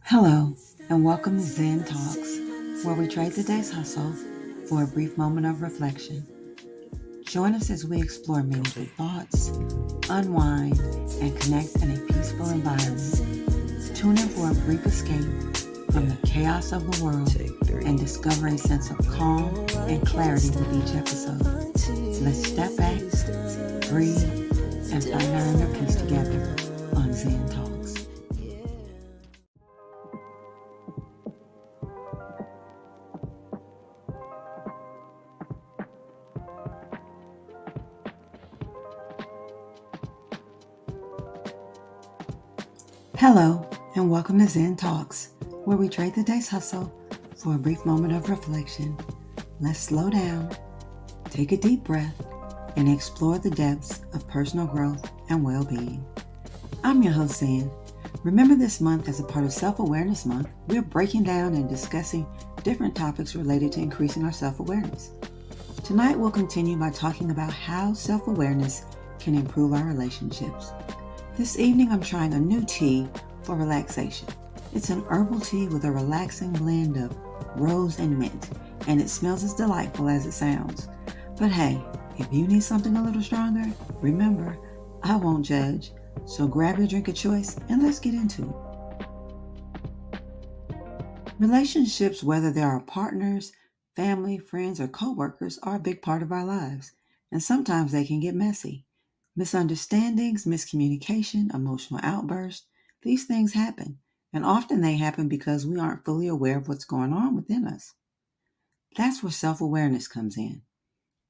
Hello, and welcome to Zen Talks, where we trade the day's hustle for a brief moment of reflection. Join us as we explore meaningful thoughts, unwind, and connect in a peaceful environment. Tune in for a brief escape from the chaos of the world and discover a sense of calm and clarity with each episode. Let's step back, breathe, and find our inner peace together on Zen Talks. Hello, and welcome to Zen Talks, where we trade the day's hustle for a brief moment of reflection. Let's slow down, take a deep breath, and explore the depths of personal growth and well-being. I'm your host, Zen. Remember, this month, as a part of Self-Awareness Month, we're breaking down and discussing different topics related to increasing our self-awareness. Tonight, we'll continue by talking about how self-awareness can improve our relationships. This evening, I'm trying a new tea for relaxation. It's an herbal tea with a relaxing blend of rose and mint, and it smells as delightful as it sounds. But hey, if you need something a little stronger, remember, I won't judge. So grab your drink of choice and let's get into it. Relationships, whether they are partners, family, friends, or coworkers, are a big part of our lives, and sometimes they can get messy. Misunderstandings, miscommunication, emotional outbursts, these things happen, and often they happen because we aren't fully aware of what's going on within us. That's where self-awareness comes in.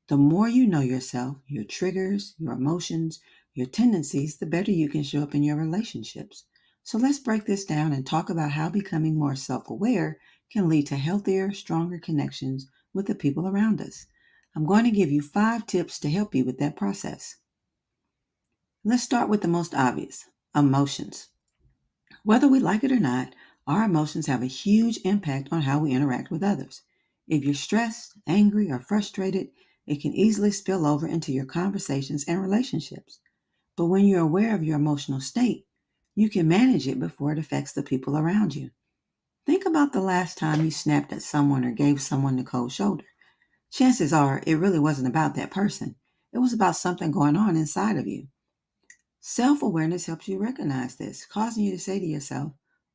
The more you know yourself, your triggers, your emotions, your tendencies, the better you can show up in your relationships. So let's break this down and talk about how becoming more self-aware can lead to healthier, stronger connections with the people around us. I'm going to give you 5 tips to help you with that process. Let's start with the most obvious, emotions. Whether we like it or not, our emotions have a huge impact on how we interact with others. If you're stressed, angry, or frustrated, it can easily spill over into your conversations and relationships. But when you're aware of your emotional state, you can manage it before it affects the people around you. Think about the last time you snapped at someone or gave someone the cold shoulder. Chances are it really wasn't about that person. It was about something going on inside of you. Self-awareness helps you recognize this, causing you to say to yourself,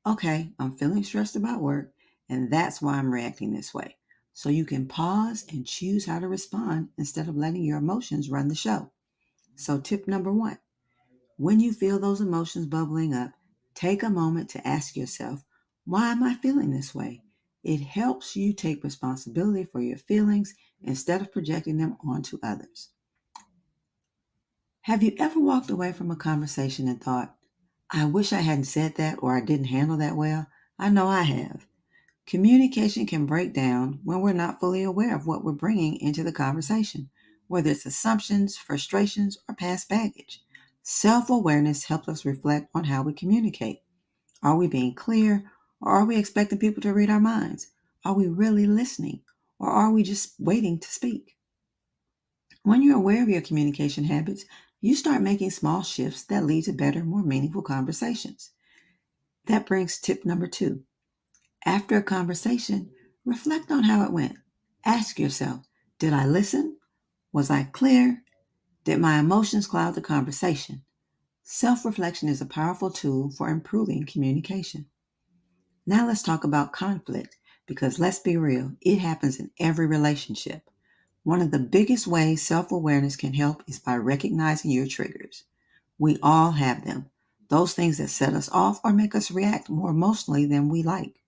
okay, I'm feeling stressed about work, and that's why I'm reacting this way. So you can pause and choose how to respond instead of letting your emotions run the show. So tip number 1, when you feel those emotions bubbling up, take a moment to ask yourself, why am I feeling this way? It helps you take responsibility for your feelings instead of projecting them onto others. Have you ever walked away from a conversation and thought, I wish I hadn't said that or I didn't handle that well? I know I have. Communication can break down when we're not fully aware of what we're bringing into the conversation, whether it's assumptions, frustrations, or past baggage. Self-awareness helps us reflect on how we communicate. Are we being clear, or are we expecting people to read our minds? Are we really listening, or are we just waiting to speak? When you're aware of your communication habits, you start making small shifts that lead to better, more meaningful conversations. That brings tip number 2. After a conversation, reflect on how it went. Ask yourself, did I listen? Was I clear? Did my emotions cloud the conversation? Self-reflection is a powerful tool for improving communication. Now let's talk about conflict, because let's be real, it happens in every relationship. One of the biggest ways self-awareness can help is by recognizing your triggers. We all have them, those things that set us off or make us react more emotionally than we like.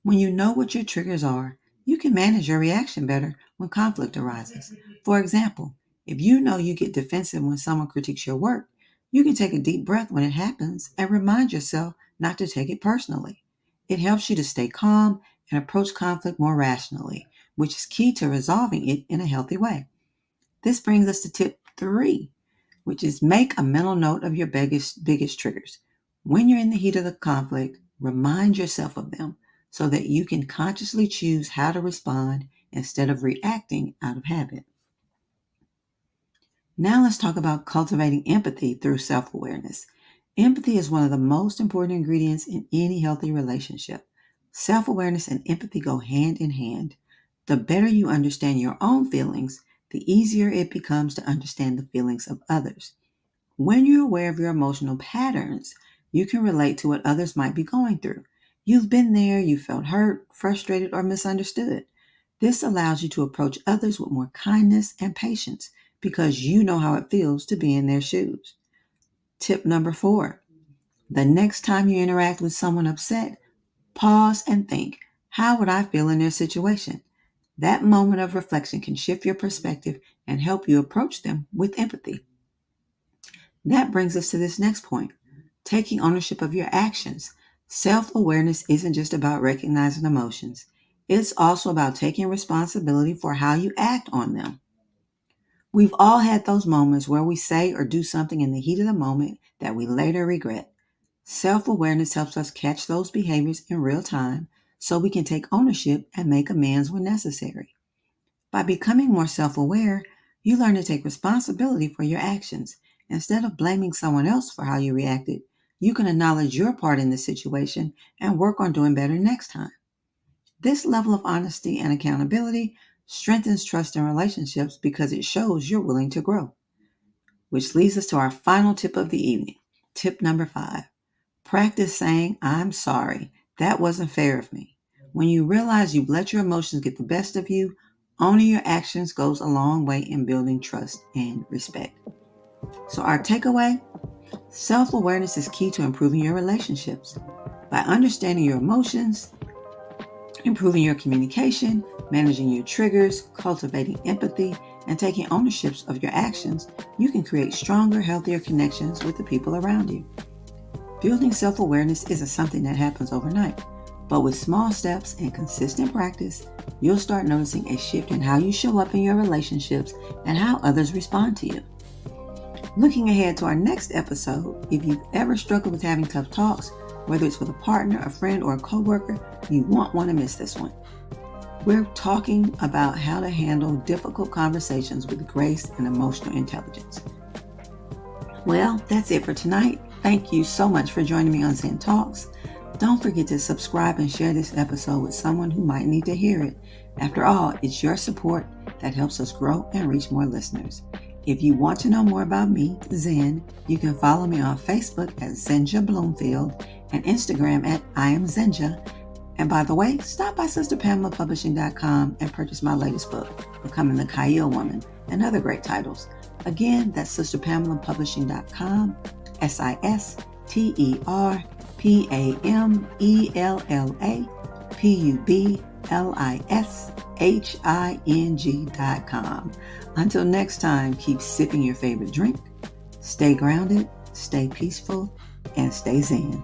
When you know what your triggers are, you can manage your reaction better when conflict arises. For example, if you know you get defensive when someone critiques your work, you can take a deep breath when it happens and remind yourself not to take it personally. It helps you to stay calm and approach conflict more rationally, which is key to resolving it in a healthy way. This brings us to tip 3, which is make a mental note of your biggest triggers. When you're in the heat of the conflict, remind yourself of them so that you can consciously choose how to respond instead of reacting out of habit. Now let's talk about cultivating empathy through self-awareness. Empathy is one of the most important ingredients in any healthy relationship. Self-awareness and empathy go hand in hand. The better you understand your own feelings, the easier it becomes to understand the feelings of others. When you're aware of your emotional patterns, you can relate to what others might be going through. You've been there, you felt hurt, frustrated, or misunderstood. This allows you to approach others with more kindness and patience because you know how it feels to be in their shoes. Tip number 4. The next time you interact with someone upset, pause and think, how would I feel in their situation? That moment of reflection can shift your perspective and help you approach them with empathy. That brings us to this next point, taking ownership of your actions. Self-awareness isn't just about recognizing emotions. It's also about taking responsibility for how you act on them. We've all had those moments where we say or do something in the heat of the moment that we later regret. Self-awareness helps us catch those behaviors in real time so we can take ownership and make amends when necessary. By becoming more self-aware, you learn to take responsibility for your actions. Instead of blaming someone else for how you reacted, you can acknowledge your part in the situation and work on doing better next time. This level of honesty and accountability strengthens trust in relationships because it shows you're willing to grow. Which leads us to our final tip of the evening. Tip number 5. Practice saying, I'm sorry. That wasn't fair of me. When you realize you've let your emotions get the best of you, owning your actions goes a long way in building trust and respect. So our takeaway, self-awareness is key to improving your relationships. By understanding your emotions, improving your communication, managing your triggers, cultivating empathy, and taking ownership of your actions, you can create stronger, healthier connections with the people around you. Building self-awareness isn't something that happens overnight, but with small steps and consistent practice, you'll start noticing a shift in how you show up in your relationships and how others respond to you. Looking ahead to our next episode, if you've ever struggled with having tough talks, whether it's with a partner, a friend, or a coworker, you won't want to miss this one. We're talking about how to handle difficult conversations with grace and emotional intelligence. Well, that's it for tonight. Thank you so much for joining me on Zen Talks. Don't forget to subscribe and share this episode with someone who might need to hear it. After all, it's your support that helps us grow and reach more listeners. If you want to know more about me, Zen, you can follow me on Facebook at Zenja Bloomfield and Instagram at I am Zenja. And by the way, stop by SisterPamelaPublishing.com and purchase my latest book, Becoming the Kyle Woman, and other great titles. Again, that's SisterPamelaPublishing.com, SisterPamelaPublishing.com. Until next time, keep sipping your favorite drink, stay grounded, stay peaceful, and stay Zen.